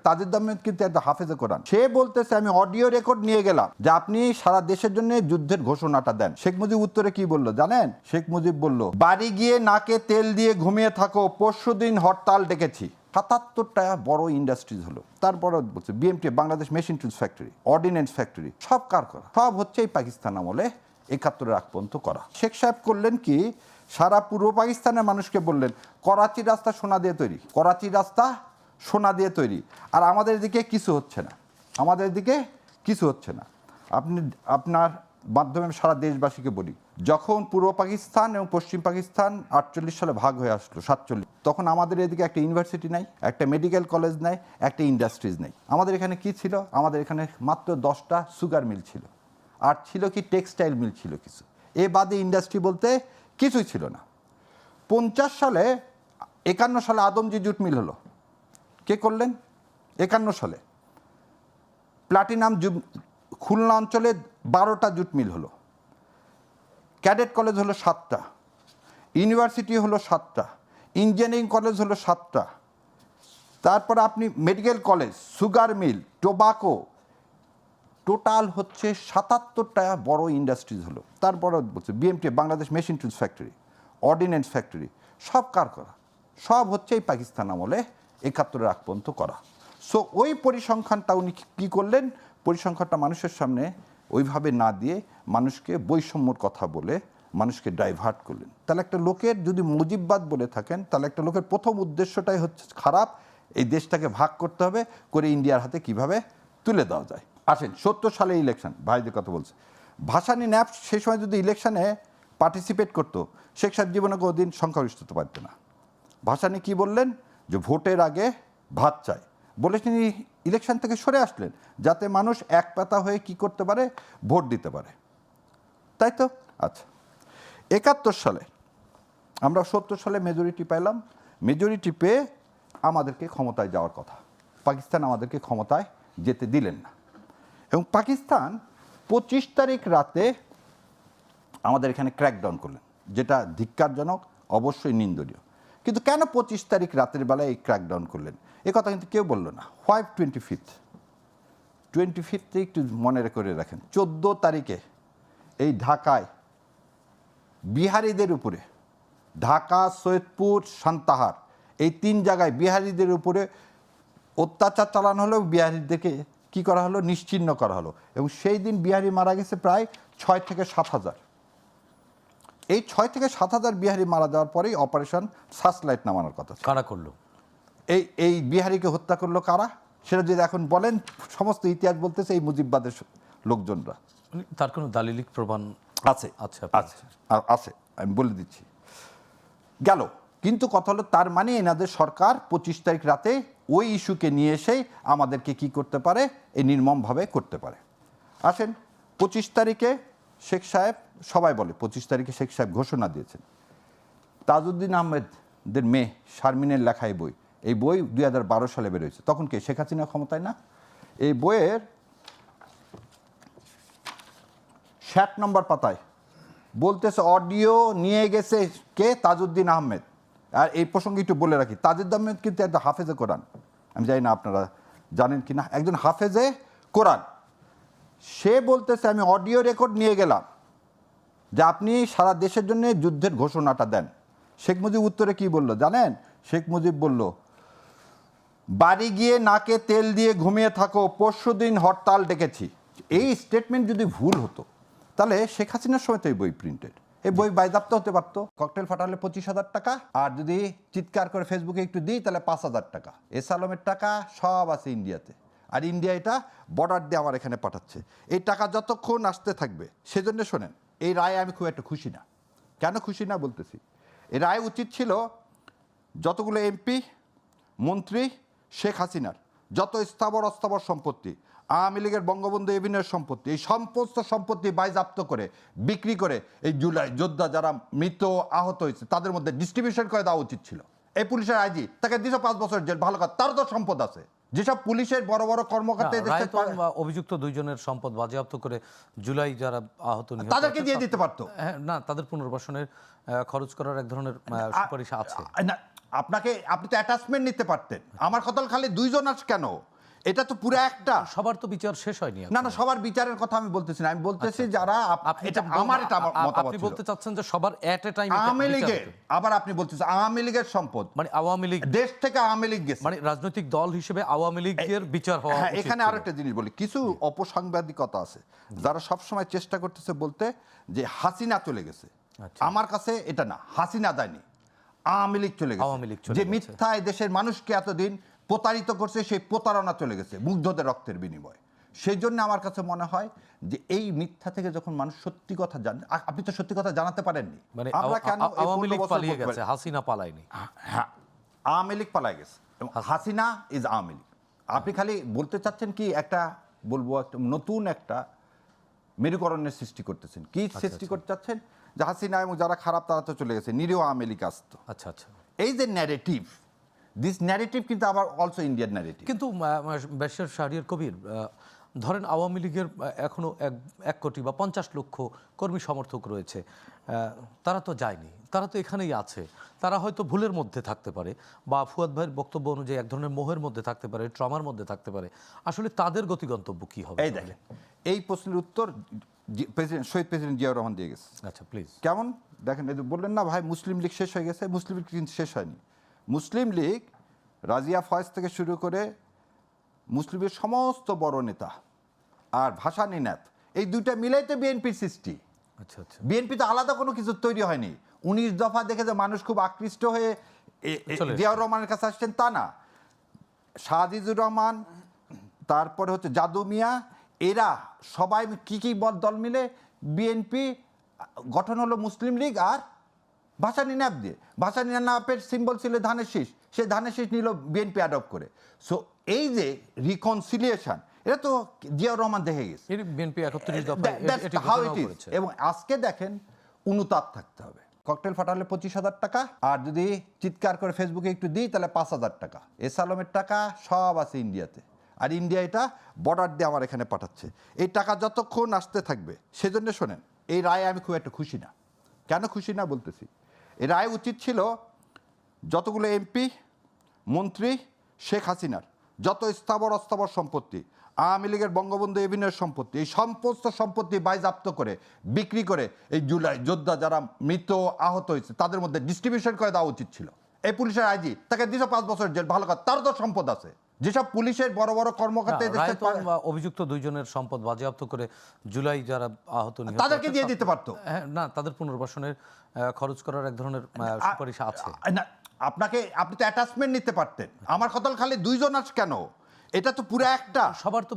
তাজিদ আহমেদ কিন্তু একটা হাফেজে কোরআন। সে বলতেছে আমি অডিও রেকর্ড নিয়ে গেলাম যে আপনি সারা দেশের জন্য যুদ্ধের ঘোষণাটা দেন। শেখ মুজিব উত্তরে কি বললো জানেন? শেখ মুজিব বলল, বাড়ি গিয়ে নাকে তেল দিয়ে ঘুমিয়ে থাকো, পরশুদিন হরতাল ডেকেছি। ৭৭টা বড় ইন্ডাস্ট্রিজ হলো। তারপরে বলছে BMT, Bangladesh machine tools factory, ordnance factory, সব কার করা? সব হচ্ছে এই পাকিস্তান আমলে ৭১ আগ পর্যন্ত করা। শেখ সাহেব করলেন কি, সারা পূর্ব পাকিস্তানের মানুষকে বললেন করাচির রাস্তা সোনা দিয়ে তৈরি, করাচির রাস্তা সোনা দিয়ে তৈরি, আর আমাদের দিকে কিছু হচ্ছে না, আমাদের দিকে কিছু হচ্ছে না। আপনি আপনার মাধ্যমে সারা দেশবাসীকে বলি, যখন পূর্ব পাকিস্তান এবং পশ্চিম পাকিস্তান 48 সালে ভাগ হয়ে আসলো, 47, তখন আমাদের এদিকে একটা ইউনিভার্সিটি নাই, একটা মেডিকেল কলেজ নাই, একটা ইন্ডাস্ট্রিজ নেই। আমাদের এখানে কি ছিল? আমাদের এখানে মাত্র 10টা সুগার মিল ছিল, আর ছিল কি টেক্সটাইল মিল ছিল কিছু, এ বাদে ইন্ডাস্ট্রি বলতে কিছুই ছিল না। 51 সালে আদমজি জুট মিল হলো। কে করলেন? 51 সালে প্লাটিনাম খুলনা অঞ্চলে 12টা জুট মিল হলো, ক্যাডেট কলেজ হলো 7টা, ইউনিভার্সিটি হলো 7টা, ইঞ্জিনিয়ারিং কলেজ হলো 7টা, তারপর আপনি medical college, sugar mill, tobacco, total হচ্ছে ৭৭টা বড় ইন্ডাস্ট্রিজ হলো। তারপরে বলছে BMT, Bangladesh machine tools factory, ordnance factory, সব কার করা? সব হচ্ছে এই পাকিস্তান আমলে ৭১ আগ পর্যন্ত করা। সো ওই পরিসংখ্যানটা উনি কী করলেন? পরিসংখ্যানটা মানুষের সামনে ওইভাবে না দিয়ে মানুষকে বৈষম্যর কথা বলে মানুষকে ডাইভার্ট করলেন। তাহলে একটা লোকের যদি মুজিববাদ বলে থাকেন, তাহলে একটা লোকের প্রথম উদ্দেশ্যটাই হচ্ছে খারাপ, এই দেশটাকে ভাগ করতে হবে, করে ইন্ডিয়ার হাতে কিভাবে তুলে দেওয়া যায়। আসেন ৭০ সালে ইলেকশন, ভাইদের কথা বলছে, ভাসানী ন্যাপ সেই সময় যদি ইলেকশনে পার্টিসিপেট করতো, শেখ সাহেব জীবনে কোনোদিন সংখ্যাগরিষ্ঠতা পারত না। ভাসানী কি বললেন? যে ভোটের আগে ভাত চাই বলে তিনি ইলেকশন থেকে সরে আসলেন, যাতে মানুষ এক পাতা হয়ে কি করতে পারে? ভোট দিতে পারে, তাই তো? আচ্ছা, ৭১ সালে আমরা ৭০ সালে মেজরিটি পেলাম। মেজরিটি পেয়ে আমাদেরকে ক্ষমতায় যাওয়ার কথা, পাকিস্তান আমাদেরকে ক্ষমতায় যেতে দিলেন না। এবং পাকিস্তান 25 তারিখ রাতে আমাদের এখানে ক্র্যাকডাউন করলেন, যেটা ধিক্কারজনক, অবশ্যই নিন্দনীয়। কিন্তু কেন 25 তারিখ রাতের বেলায় এই ক্র্যাকডাউন করলেন, এ কথা কিন্তু কেউ বলল না। হোয়াই 25 একটু মনে করে রাখেন। 14 তারিখে এই ঢাকায় বিহারিদের উপরে, ঢাকা, সৈয়দপুর, সান্তাহার, এই 3 জায়গায় বিহারিদের উপরে অত্যাচার চালানো হলো, বিহারিদেরকে কি করা হলো? নিশ্চিহ্ন করা হলো। এবং সেই দিন বিহারি মারা গেছে প্রায় 6 থেকে 7 হাজার। এই 6 থেকে 7 হাজার বিহারি মারা যাওয়ার পরেই অপারেশন সার্চলাইট নামানোর কথা। কারা করলো? এই বিহারিকে হত্যা করলো কারা? সেটা যদি এখন বলেন, সমস্ত ইতিহাস বলতেছে এই মুজিববাদের লোকজনরা। তার কোনো দালিলিক প্রমাণ আছে? আচ্ছা, আছে, আমি বলে দিচ্ছি। গেল, কিন্তু কথা হলো তার মানে এনাদের সরকার 25 তারিখ রাতে ওই ইস্যুকে নিয়ে এসেই আমাদেরকে কি করতে পারে? এই নির্মমভাবে করতে পারে। আসেন 25 তারিখে শেখ সাহেব, সবাই বলে 25 তারিখে শেখ সাহেব ঘোষণা দিয়েছেন। তাজউদ্দিন আহমেদের মেয়ে শারমিনের লেখা এই বই, এই বই 2012 সালে বেরোয়েছে। তখন কে? শেখ হাসিনা ক্ষমতায় না? এই বইয়ের 60 নম্বর পাতায় বলতেছে অডিও নিয়ে গেছে কে? তাজউদ্দিন আহমেদ। আর এই প্রসঙ্গে একটু বলে রাখি, তাজউদ্দিন আহমেদ কিন্তু একটা হাফেজে কোরআন, আমি জানি না আপনারা জানেন কি না, একজন হাফেজে কোরআন। সে বলতেছে আমি অডিও রেকর্ড নিয়ে গেলাম যে আপনি সারা দেশের জন্য যুদ্ধের ঘোষণাটা দেন। শেখ মুজিব উত্তরে কি বলল জানেন? শেখ মুজিব বলল, বাড়ি গিয়ে নাকে তেল দিয়ে ঘুমিয়ে থাকো, পরশুদিন হরতাল ডেকেছি। এই স্টেটমেন্ট যদি ভুল হতো, তাহলে শেখ হাসিনার সময় তো এই বই প্রিন্টেড, এই বই বাজেয়াপ্ত হতে পারতো। ককটেল ফাটালে 25,000 টাকা, আর যদি চিৎকার করে ফেসবুকে একটু দিই তাহলে 5,000 টাকা। এস আলমের টাকা সব আছে ইন্ডিয়াতে, আর ইন্ডিয়া এটা বর্ডার দিয়ে আমার এখানে পাঠাচ্ছে। এই টাকা যতক্ষণ আসতে থাকবে, সেজন্য শোনেন, এই রায়ে আমি খুব একটা খুশি না। কেন খুশি না বলতেছি, এই রায় উচিত ছিল যতগুলো এমপি, মন্ত্রী, শেখ হাসিনার যত স্থাবর অস্থাবর সম্পত্তি, আওয়ামী লীগের বঙ্গবন্ধু এভিনিউর সম্পত্তি, এই সমস্ত সম্পত্তি বাজেয়াপ্ত করে বিক্রি করে এই জুলাই যোদ্ধা যারা মৃত আহত হয়েছে তাদের মধ্যে ডিস্ট্রিবিউশন করে দেওয়া উচিত ছিল। এই পুলিশের আইজি, তাকে 5 বছর জেল, ভালো কথা, তারও তো সম্পদ আছে। যেসব পুলিশের বড় বড় কর্মকর্তা অভিযুক্ত 2 জনের সম্পদ বাজেয়াপ্ত করে জুলাই যারা আহত তাদেরকে দিয়ে দিতে পারতো না, তাদের পুনর্বাসনের খরচ করার এক ধরনের সুপারিশ আছে। আপনি তো অ্যাটাচমেন্ট নিতে পারতেন। আমার কথা খালি 2 জন আছে কেন? এটা তো পুরো একটা। সবার তো বিচার শেষ হয়নি না না, সবার বিচারের কথা আমি বলতেছি না, আমি বলতেছি যারা এটা আমার মতামত আপনি ছিল। বলতে চাচ্ছেন যে সবার এট এ টাইম আওয়ামী লীগের, আবার আপনি বলতেছেন আওয়ামী লীগের সম্পদ, মানে আওয়ামী লীগ দেশ থেকে আওয়ামী লীগ গেছে, মানে রাজনৈতিক দল হিসেবে আওয়ামী লীগের বিচার হওয়া হ্যাঁ। উচিত এখানে ছিল। আরেকটা জিনিস বলি, কিছু অপসাংবাদিকতা আছে যারা সবসময় চেষ্টা করতেছে বলতে যে হাসিনা চলে গেছে। আচ্ছা। আমার কাছে এটা না, হাসিনা যায়নি, আওয়ামী লীগ চলে গেছে। আওয়ামী লীগ চলে যে গেছে। মিথ্যায় দেশের মানুষকে এতদিন প্রতারিত করছে, সেই প্রতারণা চলে গেছে মুগ্ধদের রক্তের বিনিময়ে। সেই জন্য আমার কাছে মনে হয় যে এই মিথ্যা থেকে যখন মানুষ সত্যি কথা জানে, আপনি তো সত্যি কথা জানাতে পারেননি। মানে আমরা কেন এই আওয়ামী 15 লীগ বছর পালিয়ে বলতে গেছে, পারি? হাসিনা পালায়নি। হ্যাঁ, আওয়ামী লীগ পালায় গেছে এবং হাসিনা ইজ আওয়ামী লীগ। আপনি খালি বলতে চাচ্ছেন কি একটা বলবো, একটা নতুন একটা মেরুকরণের সৃষ্টি করতেছেন। কি সৃষ্টি করতে চাচ্ছেন? যে হাসিনা এবং যারা খারাপ তারা তো চলে গেছে, নিরীহ আওয়ামী লীগ আসতো। আচ্ছা আচ্ছা। এই যে ন্যারেটিভ, দিস ন্যারেটিভ কিন্তু আবার অলসো ইন্ডিয়ান ন্যারেটিভ। কিন্তু বেশর শাহরিয়ার কবির, ধরেন আওয়ামী লীগের এখনো 1 কোটি বা 50 লক্ষ কর্মী সমর্থক রয়েছে, তারা তো যায়নি, তারা তো এখানেই আছে। তারা হয়তো ভুলের মধ্যে থাকতে পারে বা ফুয়াদ ভাইয়ের বক্তব্য অনুযায়ী এক ধরনের মোহের মধ্যে থাকতে পারে, ট্রমার মধ্যে থাকতে পারে। আসলে তাদের গতিগন্তব্য কি হবে? এই দেখেন, এই প্রশ্নের উত্তর শহীদ প্রেসিডেন্ট জিয়াউর রহমান দিয়ে গেছে। আচ্ছা প্লিজ। কেমন দেখেন, এই যে বললেন না ভাই মুসলিম লীগ শেষ হয়ে গেছে, মুসলিম লীগ কিন্তু শেষ হয়নি। মুসলিম লীগ রাজিয়া ফয়েজ থেকে শুরু করে মুসলিমের সমস্ত বড় নেতা আর ভাসানী ন্যাপ, এই দুইটা মিলাই তো বিএনপির সৃষ্টি। আচ্ছা আচ্ছা। বিএনপি তো আলাদা কোনো কিছু তৈরি হয়নি। 19 দফা দেখে যে মানুষ খুব আকৃষ্ট হয়ে জিয়াউর রহমানের কাছে আসছেন তা না। শাহজিজুর রহমান, তারপরে হচ্ছে জাদু মিয়া, এরা সবাই কি দল মিলে বিএনপি গঠন হলো মুসলিম লীগ আর ভাসানী ন্যাপ দিয়ে। ভাসানী ন্যাপের সিম্বল ছিল ধানের শীষ, সেই ধানের শীষ নিল বিএনপি অ্যাডপ্ট করে। সো এই যে রিকনসিলিয়েশন, এটা তো জিয়াউর রহমান দেখে গেছে। বিএনপি 31 দফায় That's এটি how ঘোষণাও it is. করেছে। এবং আজকে দেখেন অনুতাপ থাকতে হবে। ককটেল ফাটালে 25,000 টাকা, আর যদি চিৎকার করে ফেসবুকে একটু দিই তাহলে 5,000 টাকা। এস আলমের টাকা সব আছে ইন্ডিয়াতে, আর ইন্ডিয়া এটা বর্ডার দিয়ে আমার এখানে পাঠাচ্ছে। এই টাকা যতক্ষণ আসতে থাকবে, সেজন্য শোনেন, এই রায়ে আমি খুব একটা খুশি না। কেন খুশি না বলতেছি, এই রায় উচিত ছিল যতগুলো এমপি, মন্ত্রী, শেখ হাসিনার যত স্থাবর অস্থাবর সম্পত্তি, আওয়ামী লীগের বঙ্গবন্ধু এভিনিউর সম্পত্তি, এই সমস্ত সম্পত্তি বাজেয়াপ্ত করে বিক্রি করে এই জুলাই যোদ্ধা যারা মৃত আহত হয়েছে তাদের মধ্যে ডিস্ট্রিবিউশন করে দেওয়া উচিত ছিল। এই পুলিশের আইজি তাকে 5 বছর জেল, ভালো কথা, তারও তো সম্পদ আছে। যেসব পুলিশের বড় বড় কর্মকর্তা না, রায় তো অভিযুক্ত 2 জনের সম্পদ বাজেয়াপ্ত করে জুলাই যারা আহত নিহত তাদেরকে হয়েছে, দিয়ে দিতে পারতো। হ্যাঁ, না, তাদের পুনর্বাসনের খরচ করার এক ধরনের সুপারিশ আছে। না, আপনি তো অ্যাটাচমেন্ট নিতে পারতেন। আমার কথা খালি 2 জন আছে কেন? এটা তো পুরো একটা। সবার তো